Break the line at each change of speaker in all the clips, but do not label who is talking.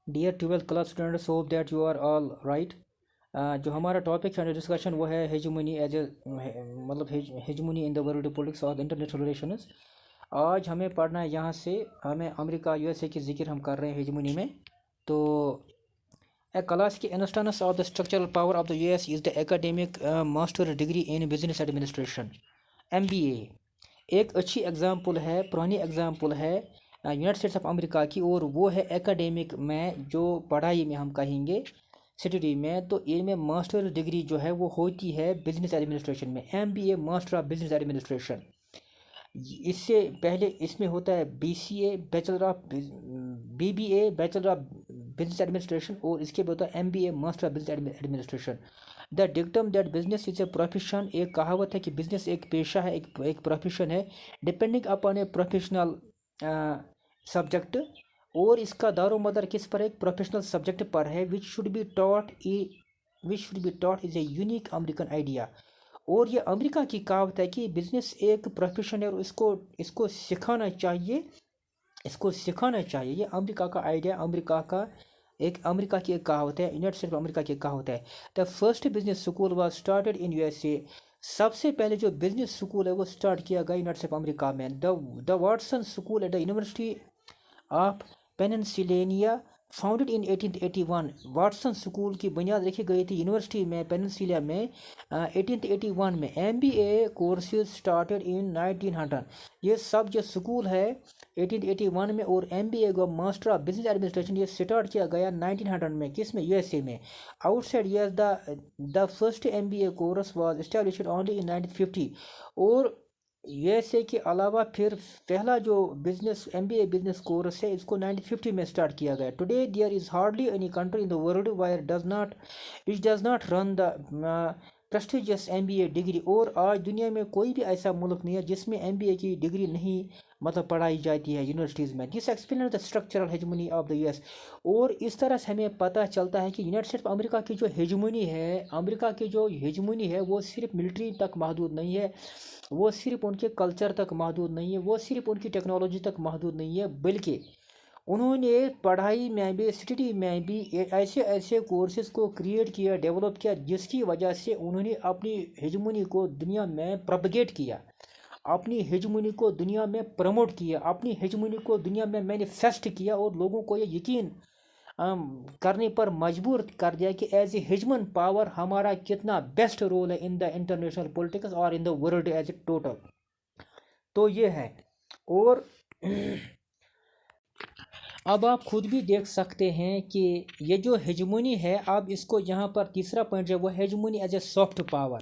Dear 12th class students, hope that you are all right. جو ہمارا topic ہے discussion وہ ہے ہیجمونی ایز اے مطلب ہیجمونی ان دا ورلڈ پولیٹکس اور انٹرنیشنل ریلیشنز. آج ہمیں پڑھنا ہے یہاں سے ہمیں امریکہ یو ایس اے کی ذکر ہم کر رہے ہیں ہیجمونی میں. تو a classic instance of the structural power of the U S is the academic master degree in business administration MBA. ایک اچھی اگزامپل ہے، پرانی اگزامپل ہے یونائٹڈ اسٹیٹس آف امریکہ کی، اور وہ ہے ایکیڈیمک میں جو پڑھائی میں ہم کہیں گے اسٹڈی میں. تو ان میں ماسٹر ڈگری جو ہے وہ ہوتی ہے بزنس ایڈمنسٹریشن میں، MBA master of business administration. اس سے پہلے اس میں ہوتا ہے BCA bachelor of BBA bachelor of business administration, اور اس کے بعد ہوتا ہے MBA master of business administration. The dictum that business is a profession, ایک کہاوت ہے کہ بزنس ایک پیشہ ہے، ایک پروفیشن ہے، depending upon a professional subject. اور اس کا دار و مدار کس پر، ایک پروفیشنل سبجیکٹ پر ہے، which should be taught as a unique American idea. اور یہ امریکہ کی کہاوت ہے کہ بزنس ایک پروفیشن ہے اور اس کو سکھانا چاہیے، یہ امریکہ کا آئیڈیا، امریکہ کی ایک کہاوت ہے، یونائٹڈ اسٹیٹس آف امریکہ کی ایک کہاوت ہے. The first business school was started in USA. سب سے پہلے جو بزنس اسکول ہے وہ اسٹارٹ کیا گیا یونائٹڈ اسٹیٹس آف امریکہ میں. The Watson school at the university of Pennsylvania founded in 1881. Watson school کی بنیاد رکھی گئی تھی یونیورسٹی میں پیننسلیا میں 1881 میں. MBA courses started in 1900. یہ سب جو اسکول ہے 1881 میں، اور MBA کو ماسٹر آف بزنس ایڈمنسٹریشن یہ اسٹارٹ کیا گیا 1900 میں. کس میں؟ USA میں. Out side US the first MBA course was established only in 1950. اور USA کے علاوہ پھر پہلا جو MBA بزنس کورس ہے اس کو 1950 میں اسٹارٹ کیا گیا. Today there is hardly any country in the world which does not run the prestigious MBA degree. اور آج دنیا میں کوئی بھی ایسا ملک نہیں ہے جس میں MBA کی ڈگری نہیں مطلب پڑھائی جاتی ہے یونیورسٹیز میں. This explain the structural hegemony of the US. اور اس طرح سے ہمیں پتہ چلتا ہے کہ یونائٹڈ اسٹیٹس آف امریکہ کی جو ہیجمونی ہے، امریکہ کی جو ہیجمونی ہے وہ صرف ملٹری تک محدود نہیں ہے، وہ صرف ان کے کلچر تک محدود نہیں ہے، وہ صرف ان کی ٹیکنالوجی تک محدود نہیں ہے، بلکہ انہوں نے پڑھائی میں بھی، اسٹڈی میں بھی ایسے کورسز کو کریٹ کیا، ڈیولپ کیا، جس کی وجہ سے انہوں نے اپنی ہیجمونی کو دنیا میں پروپگیٹ کیا، اپنی ہیجمونی کو دنیا میں پروموٹ کیا، اپنی ہیجمونی کو دنیا میں مینیفیسٹ کیا، اور لوگوں کو یہ یقین کرنے پر مجبور کر دیا کہ ایز اے ہیجمن پاور ہمارا کتنا بیسٹ رول ہے ان دا انٹرنیشنل پولیٹکس اور in the world as a total. تو یہ ہے. اور اب آپ خود بھی دیکھ سکتے ہیں کہ یہ جو ہیجمونی ہے، اب اس کو یہاں پر تیسرا پوائنٹ جو وہ ہیجمونی ایز اے سافٹ پاور.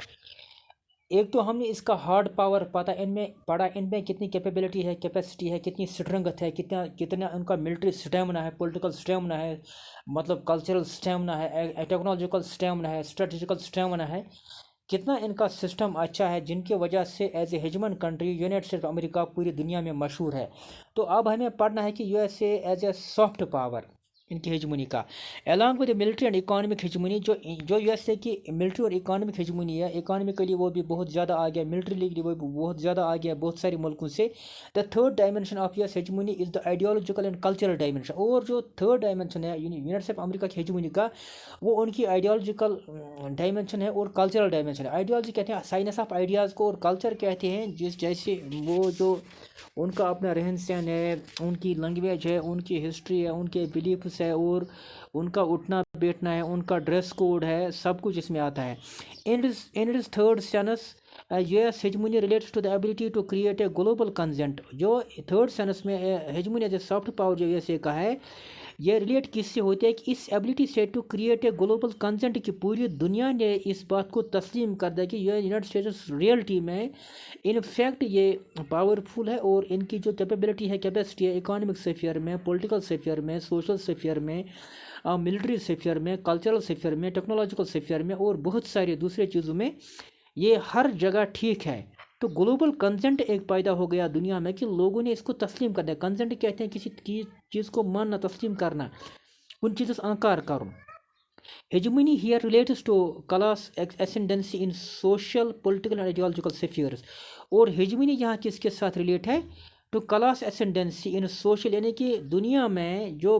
ایک تو ہم نے اس کا ہارڈ پاور پتہ ان میں پڑھا، ان میں کتنی کیپیبلٹی ہے، کیپیسٹی ہے، کتنی اسٹرنگتھ ہے، کتنا ان کا ملٹری سٹیمنا ہے، پولیٹیکل سٹیمنا ہے، مطلب کلچرل سٹیمنا ہے، ٹیکنالوجیکل سٹیمنا ہے، اسٹریٹجیکل سٹیمنا ہے، کتنا ان کا سسٹم اچھا ہے، جن کی وجہ سے as a hegemon country united states of امریکہ پوری دنیا میں مشہور ہے. تو اب ہمیں پڑھنا ہے کہ USA as a soft power ان کی ہیجمونی کا، along with military and economic hegemony. جو USA کی ملٹری اور اکانومک ہیجمونی ہے، اکانومکلی وہ بھی بہت زیادہ آگے ہے، ملٹریلی وہ بھی بہت زیادہ آگے ہے بہت سارے ملکوں سے. The third dimension of US hegemony is the ideological and cultural dimension. اور جو تھرڈ ڈائمینشن ہے یونائٹڈ اسٹیٹس آف امریکہ کی ہیجمونی کا، وہ ان کی آئیڈیالوجیکل ڈائمینشن ہے اور کلچرل ڈائمینشن ہے. آئیڈیالوجی کہتے ہیں سائنس آف آئیڈیاز کو، اور کلچر کہتے ہیں جیسے وہ جو ان کا اپنا رہن سہن ہے، ان کی لینگویج ہے، ان کی ہسٹری ہے، ان کے بلیفس ہے، اور ان کا اٹھنا بیٹھنا ہے، ان کا ڈریس کوڈ ہے، سب کچھ اس میں آتا ہے. In its third sense US hegemony relates to the ability to create a global consent. جو تھرڈ سینس میں hegemony as a soft power جو USA کا ہے، یہ ریلیٹ کس سے ہوتی ہے کہ اس ایبلٹی سے to create a global consent, کی پوری دنیا نے اس بات کو تسلیم کر دیا کہ یہ یونائٹڈ اسٹیٹس ریئلٹی میں ان فیکٹ یہ پاورفل ہے، اور ان کی جو کیپیبلٹی ہے، کیپیسٹی ہے، اکانومک سفیئر میں، پولیٹیکل سفیئر میں، سوشل سفیئر میں، ملٹری سفیئر میں، کلچرل سفیئر میں، ٹیکنالوجیکل سفیئر میں، اور بہت سارے دوسرے چیزوں میں یہ ہر جگہ ٹھیک ہے. تو گلوبل کنسنٹ ایک پیدا ہو گیا دنیا میں کہ لوگوں نے اس کو تسلیم کر دیا. کنسنٹ کہتے ہیں کسی چیز کو ماننا، تسلیم کرنا، کن چیز انکار کرو. Hegemony here relates to class ascendancy in social, political and ideological spheres. اور ہیجمونی یہاں کس کے ساتھ ریلیٹ ہے؟ To class ascendancy in social, یعنی کہ دنیا میں جو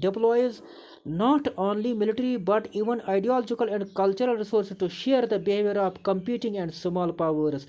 deploys not only military but even ideological and cultural resources to share the behavior of competing and small powers।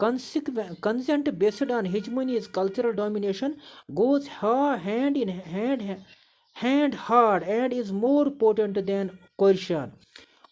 Consent based on hegemony's cultural domination goes hand in hand hard and is more potent than coercion।